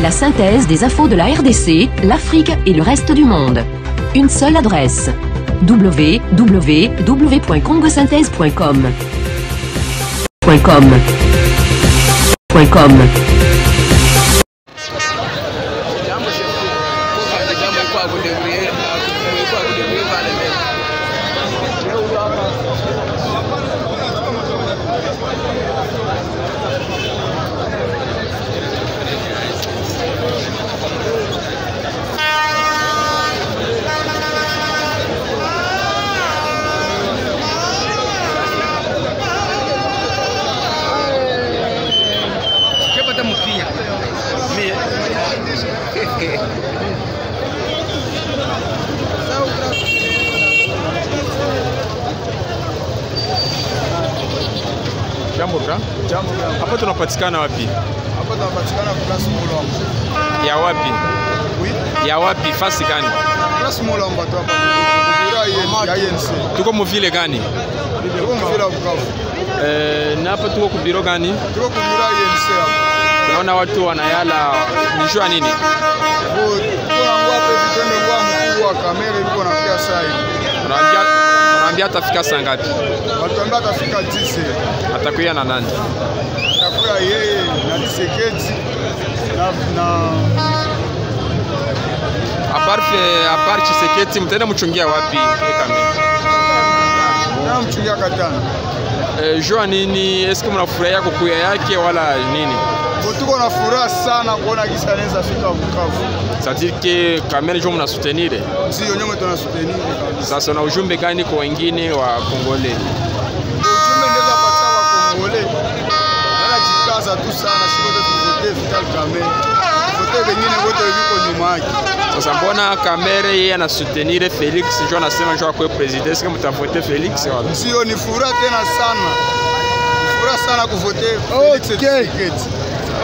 La synthèse des infos de la RDC, l'Afrique et le reste du monde. Une seule adresse. www.congosynthèse.com. Jambo bra. Jambo bra. Hapa tunapatikana wapi? Hapa tunapatikana Place Mulombo. Ya wapi? Oui. Ya wapi? Fasi gani? Place Mulombo tu hapa. Ya INC. Tuko mu vile gani? Tuko mu vile Bukavu. Na hapa tuko ku biro gani? Tuko ku biro INC hapa. Naona watu wanayala nijua nini? Kuna ngwape vitendo ngwa mkuu wa kamera yuko nafikia saa hii. Unaambia atafika saa ngapi? Watuambia atafika 10. Atakuya na nani? Atakuya yeye na Tshisekedi na apart Tshisekedi mtaenda mchungia wapi kamera? Na mchungia Katana. Jua nini? Eske mnafurahia kukuya yake wala nini? Tuko na furaha sana kuona kisa anaweza fika Bukavu. C'est-à-dire que kamera ndio mna soutenir. Sio nyoma tuna soutenir. Sasa na ujumbe gani kwa wengine wa Kongole? Ujumbe ndio zapata wa Kongole. Wala jikaza tu sana sio tuvote Vital Kamerhe. Vote wengine wote yuko nyuma yake. Sasa mbona kamera yeye ana soutenir Felix ndio anasema ndio kwa president, est-ce que mtavote Felix wala? Sio ni furaha tena sana. Ni furaha sana kuvote Felix Tshisekedi.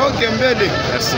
Okay, mbele. Merci.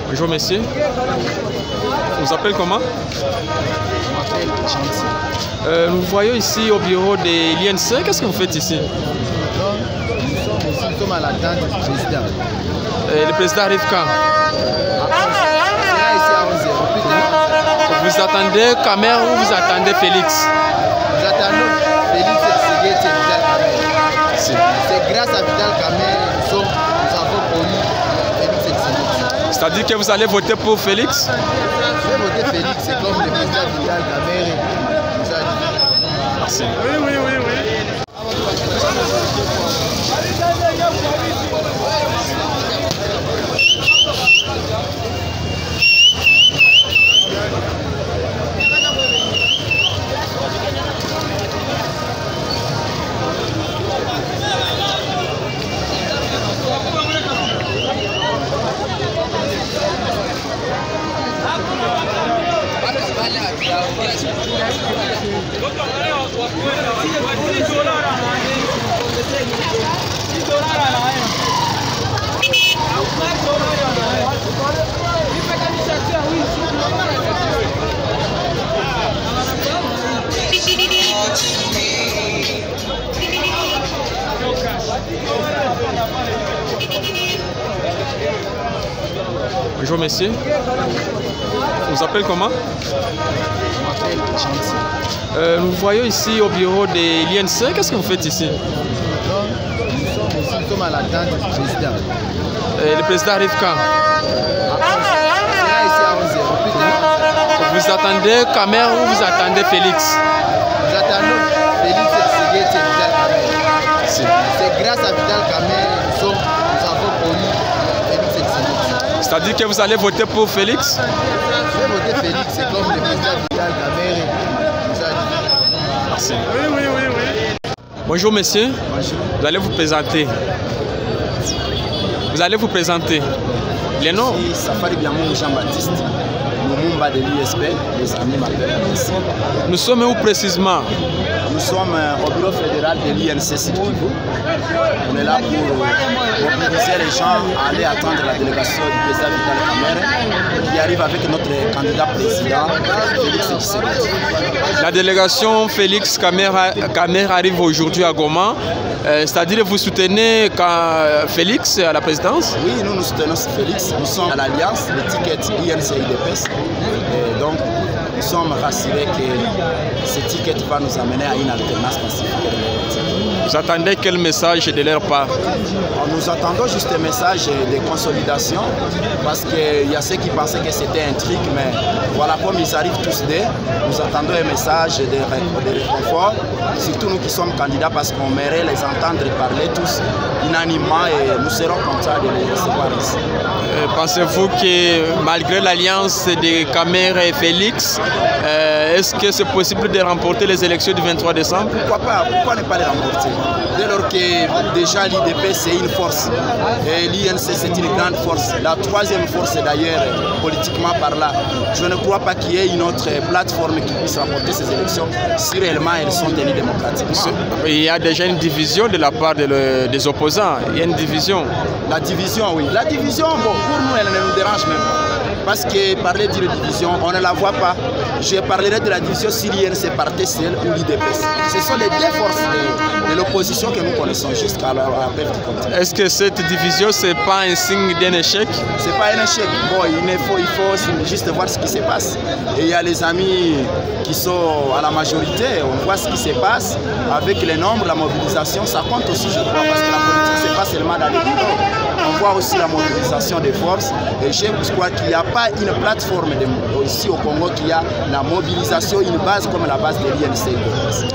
Bonjour messieurs. On vous appelle comment? Nous voyons ici au bureau de l'INC. Qu'est-ce que vous faites ici? Nous sommes à l'attente du président. Le président arrive quand? Ici à 11h. Vous attendez Kamer ou vous attendez Félix? Nous attendons Félix Tshisekedi et Vital Kamerhe. C'est grâce à Vital Kamerhe que nous avons connu Félix Tshisekedi. C'est-à-dire que vous allez voter pour Félix? Je vais voter Félix, c'est comme le président Vital Kamerhe nous a dit. Merci. Oui. Bonjour messieurs. On vous appelle comment? Nous voyons ici au bureau de l'INC. Qu'est-ce que vous faites ici? Nous sommes à l'attente du président. Le président arrive quand? Ici à 11h. Vous attendez Kamer ou vous attendez Félix? Nous attendons Félix Tshisekedi. grâce à Vital Kamerhe, nous avons connu Félix Tshisekedi. C'est-à-dire que vous allez voter pour Félix? Je vais voter Félix, c'est comme le président Vital Kamerhe nous a dit. Merci. Bonjour monsieur. Bonjour. Vous allez vous présenter. Vous allez vous présenter. Les noms? Je suis Safari Biamou Jean-Baptiste, Lumumba de l'ISP, les amis m'appellent ici. Nous sommes où précisément? Nous sommes au bureau fédéral de l'INC Sud Kivu. On est là pour mobiliser les gens à aller attendre la délégation du président Vital Kamerhe qui arrive avec notre candidat président, Félix Tshisekedi. La délégation Félix Kamerhe arrive aujourd'hui à Goma. C'est-à-dire que vous soutenez Félix à la présidence? Oui, nous soutenons Félix. Nous sommes à l'Alliance, l'étiquette INC-IDPS. Et donc, nous sommes rassurés que cette étiquette va nous amener à une alternance pacifique. Vous attendez quel message de leur part? Nous attendons juste un message de consolidation parce qu'il y a ceux qui pensaient que c'était un truc, mais voilà, comme ils arrivent tous deux, nous attendons un message de réconfort, surtout nous qui sommes candidats parce qu'on mérite les entendre parler tous unanimement et nous serons contents de les recevoir ici. Pensez-vous que malgré l'alliance de Kamerhe et Félix, est-ce que c'est possible de remporter les élections du 23 décembre? Pourquoi pas? Pourquoi ne pas les remporter? Dès lors que déjà l'IDP c'est une force et l'INC c'est une grande force, la troisième force d'ailleurs politiquement par là, je ne crois pas qu'il y ait une autre plateforme qui puisse remporter ces élections si réellement elles sont tenues démocratiquement. Il y a déjà une division de la part des opposants, il y a une division. La division, oui. La division, bon, pour nous elle ne nous dérange même pas. Parce que parler de division, on ne la voit pas. Je parlerai de la division si l'INC partait seul ou l'IDPS. Ce sont les deux forces de l'opposition que nous connaissons jusqu'à la perte du continent. Est-ce que cette division, ce n'est pas un signe d'un échec? Ce n'est pas un échec. Bon, il faut juste voir ce qui se passe. Et il y a les amis qui sont à la majorité. On voit ce qui se passe avec les nombres, la mobilisation. Ça compte aussi, je crois, parce que la politique, ce n'est pas seulement dans les bureaux. On voit aussi la mobilisation des forces. Et je crois qu'il n'y a pas une plateforme ici au Congo qui a la mobilisation, une base comme la base de l'INC.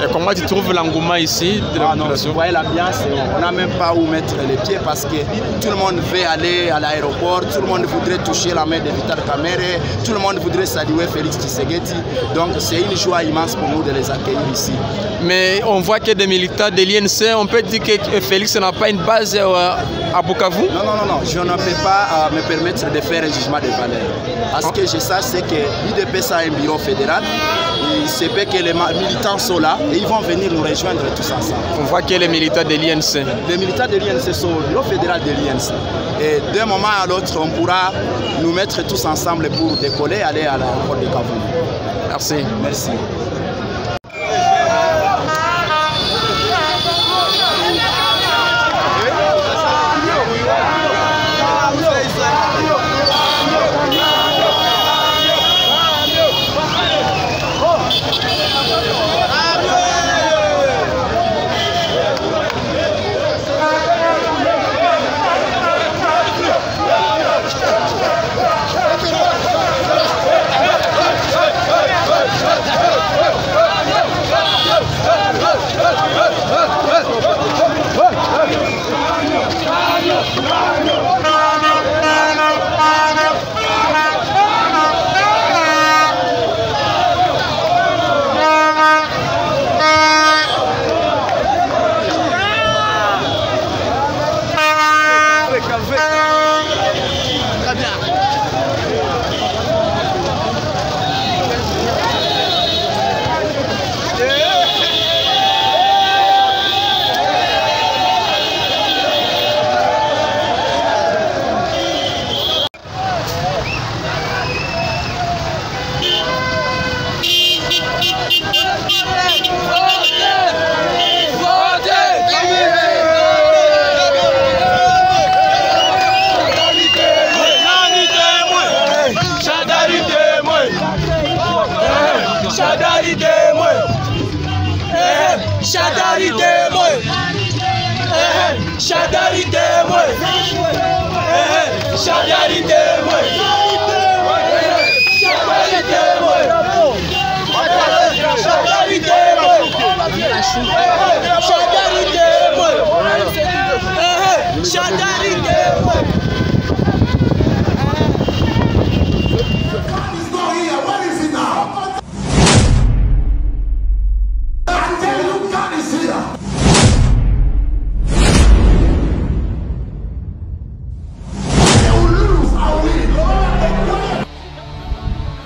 Et comment tu trouves l'engouement ici de la population? Vous voyez l'ambiance, on n'a même pas où mettre les pieds parce que tout le monde veut aller à l'aéroport, tout le monde voudrait toucher la main de Vital Kamerhe, tout le monde voudrait saluer Félix Tshisekedi. Donc c'est une joie immense pour nous de les accueillir ici. Mais on voit que des militants de l'INC, on peut dire que Félix n'a pas une base à Bukavu? Non, je ne peux pas me permettre de faire un jugement de valeur. Ce que je sais, c'est que l'IDPS a un bureau fédéral. Il se peut que les militants sont là et ils vont venir nous rejoindre tous ensemble. On voit que les militants de l'INC. Les militants de l'INC sont au bureau fédéral de l'INC. Et d'un moment à l'autre, on pourra nous mettre tous ensemble pour décoller, aller à l'aéroport de Kavumu. Merci. Merci.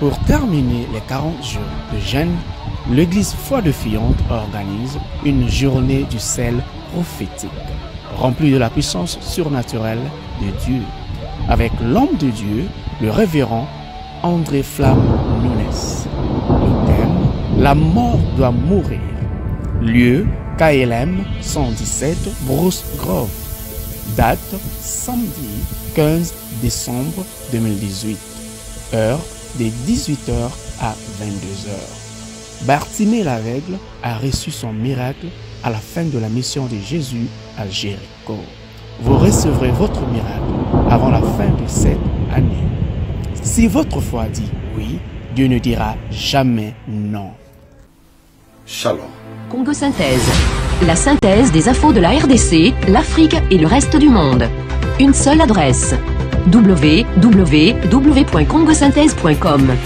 Pour terminer les 40 jours de jeûne, l'église Foi de Fillante organise une journée du sel prophétique, remplie de la puissance surnaturelle de Dieu, avec l'homme de Dieu, le révérend André Flamme Nunes. Le thème, la mort doit mourir. Lieu, KLM 117 Bruce Grove. Date, samedi 15 décembre 2018. Heure, de 18h à 22h. Bartimée l'aveugle a reçu son miracle à la fin de la mission de Jésus à Jéricho. Vous recevrez votre miracle avant la fin de cette année. Si votre foi dit oui, Dieu ne dira jamais non. Shalom. Congo Synthèse. La synthèse des infos de la RDC, l'Afrique et le reste du monde. Une seule adresse. www.congosynthèse.com